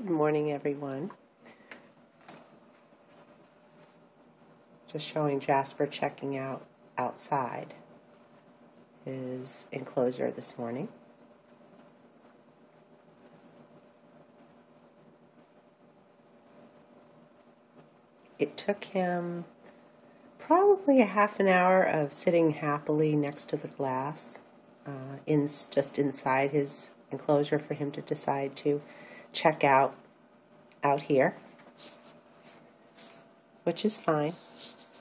Good morning, everyone. Just showing Jasper checking out outside his enclosure this morning. It took him probably a half an hour of sitting happily next to the glass, just inside his enclosure, for him to decide to check out here, which is fine,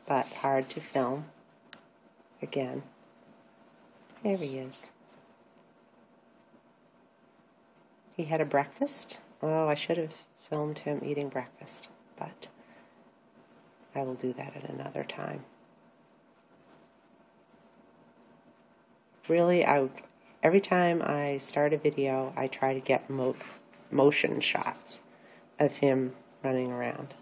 but hard to film. Again, there he is. He had a breakfast. Oh, I should have filmed him eating breakfast, but I will do that at another time. Really, every time I start a video, I try to get motion shots of him running around.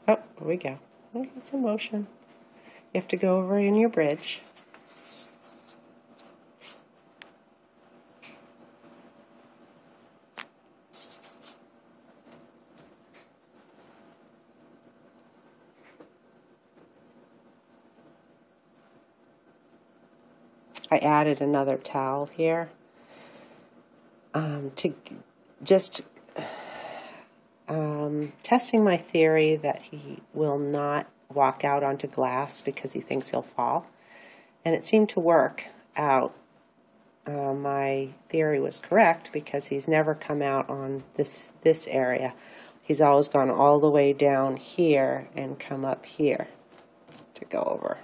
Oh, here we go. Oh, it's in motion. You have to go over in your bridge. I added another towel here to just testing my theory that he will not walk out onto glass because he thinks he'll fall. And it seemed to work out. My theory was correct because he's never come out on this area. He's always gone all the way down here and come up here to go over.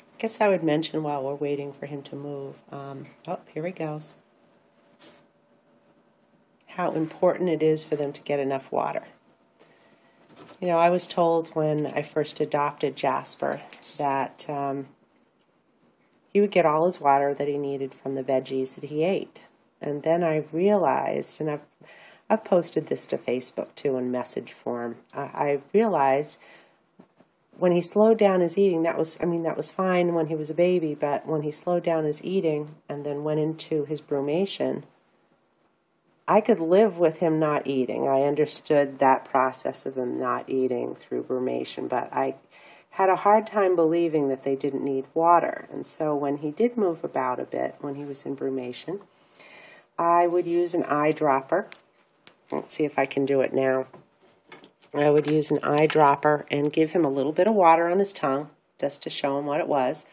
I guess I would mention while we're waiting for him to move, oh, here he goes, how important it is for them to get enough water. You know, I was told when I first adopted Jasper that he would get all his water that he needed from the veggies that he ate. And then I realized, and I've posted this to Facebook too in message form, I realized when he slowed down his eating, that was fine when he was a baby, but when he slowed down his eating and then went into his brumation, I could live with him not eating. I understood that process of him not eating through brumation, but I had a hard time believing that they didn't need water. And so when he did move about a bit, when he was in brumation, I would use an eyedropper. Let's see if I can do it now. I would use an eyedropper and give him a little bit of water on his tongue, just to show him what it was.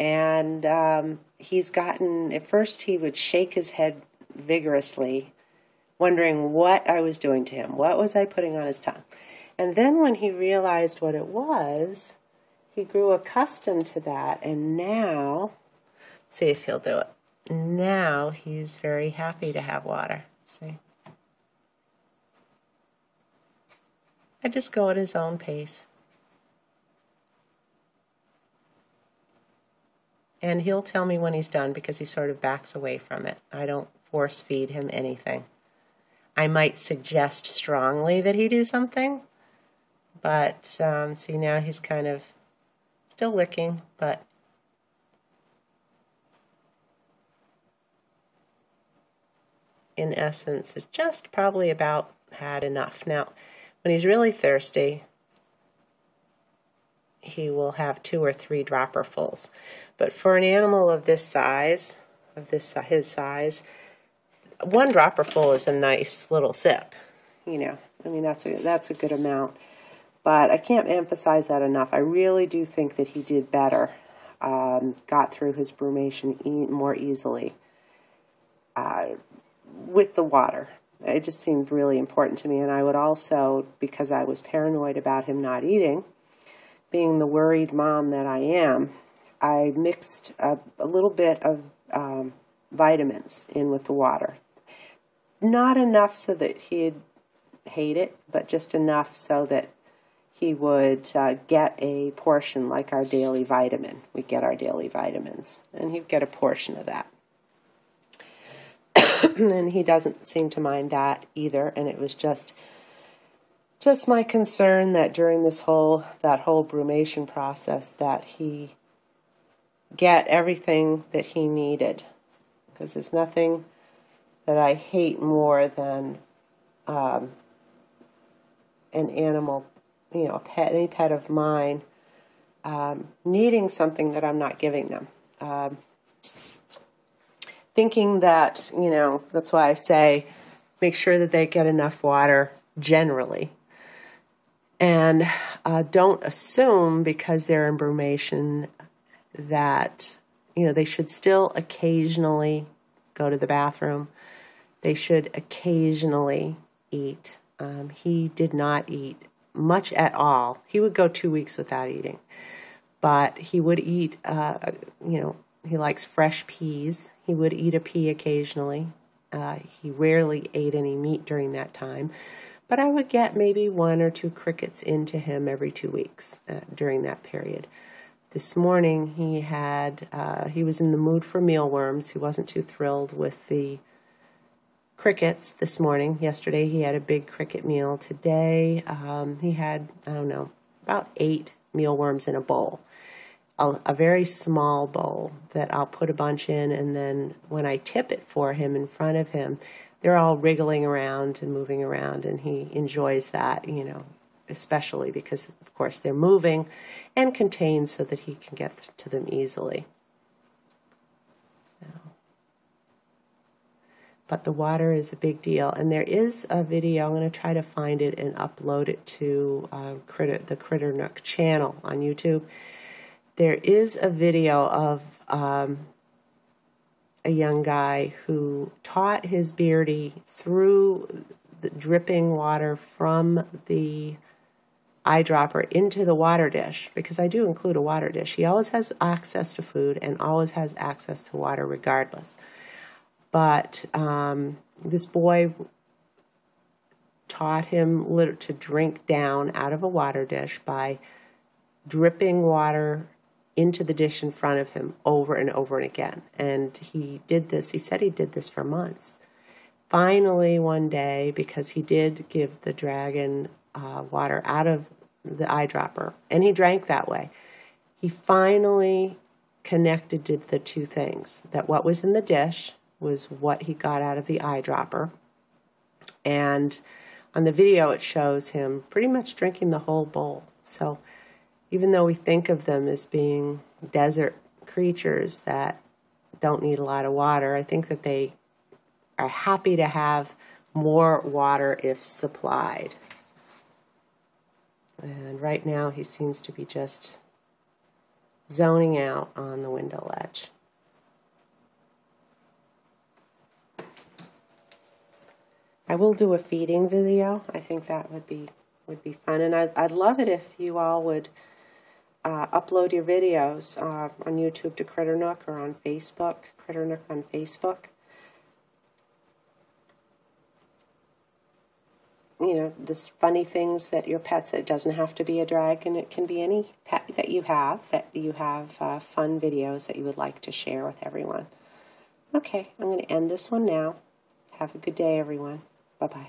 And he's gotten, at first he would shake his head vigorously, wondering what I was doing to him. What was I putting on his tongue? And then when he realized what it was, he grew accustomed to that. And now, let's see if he'll do it. Now he's very happy to have water. See? I just go at his own pace. And he'll tell me when he's done because he sort of backs away from it. I don't force feed him anything. I might suggest strongly that he do something, but see, now he's kind of still licking, but in essence, it's just probably about had enough. Now, when he's really thirsty, he will have 2 or 3 dropperfuls. But for an animal of this size, his size, 1 dropperful is a nice little sip. You know, I mean, that's a good amount. But I can't emphasize that enough. I really do think that he did better, got through his brumation more easily with the water. It just seemed really important to me. And I would also, because I was paranoid about him not eating, being the worried mom that I am, I mixed a little bit of vitamins in with the water. Not enough so that he'd hate it, but just enough so that he would get a portion, like our daily vitamin. We get our daily vitamins, and he'd get a portion of that. And he doesn't seem to mind that either, and it was just my concern that during that whole brumation process that he get everything that he needed, because there's nothing that I hate more than an animal, a pet, any pet of mine, needing something that I'm not giving them. Thinking that, that's why I say make sure that they get enough water generally. And don't assume because they're in brumation that, they should still occasionally go to the bathroom. They should occasionally eat. He did not eat much at all. He would go 2 weeks without eating. But he would eat, he likes fresh peas. He would eat a pea occasionally. He rarely ate any meat during that time. But I would get maybe 1 or 2 crickets into him every 2 weeks during that period. This morning he was in the mood for mealworms. He wasn't too thrilled with the crickets this morning. Yesterday he had a big cricket meal. Today he had, about 8 mealworms in a bowl. A very small bowl that I'll put a bunch in, and then when I tip it for him in front of him, they're all wriggling around and moving around, and he enjoys that, especially because, of course, they're moving and contained so that he can get to them easily. But the water is a big deal, and there is a video. I'm going to try to find it and upload it to the Critter Nook channel on YouTube. There is a video of a young guy who taught his beardie through the dripping water from the eyedropper into the water dish, because I do include a water dish. He always has access to food and always has access to water regardless. But this boy taught him to drink down out of a water dish by dripping water into the dish in front of him over and over and again. And he did this, he said he did this for months. Finally, one day, because he did give the dragon water out of the eyedropper, and he drank that way, he finally connected to the two things, that what was in the dish was what he got out of the eyedropper. And on the video, it shows him pretty much drinking the whole bowl. So even though we think of them as being desert creatures that don't need a lot of water, I think that they are happy to have more water if supplied. And right now he seems to be just zoning out on the window ledge. I will do a feeding video. I think that would be fun, and I'd love it if you all would upload your videos on YouTube to Critter Nook, or on Facebook, Critter Nook on Facebook. Just funny things that your pets, it doesn't have to be a dragon, it can be any pet that you have fun videos that you would like to share with everyone. Okay, I'm going to end this one now. Have a good day, everyone. Bye-bye.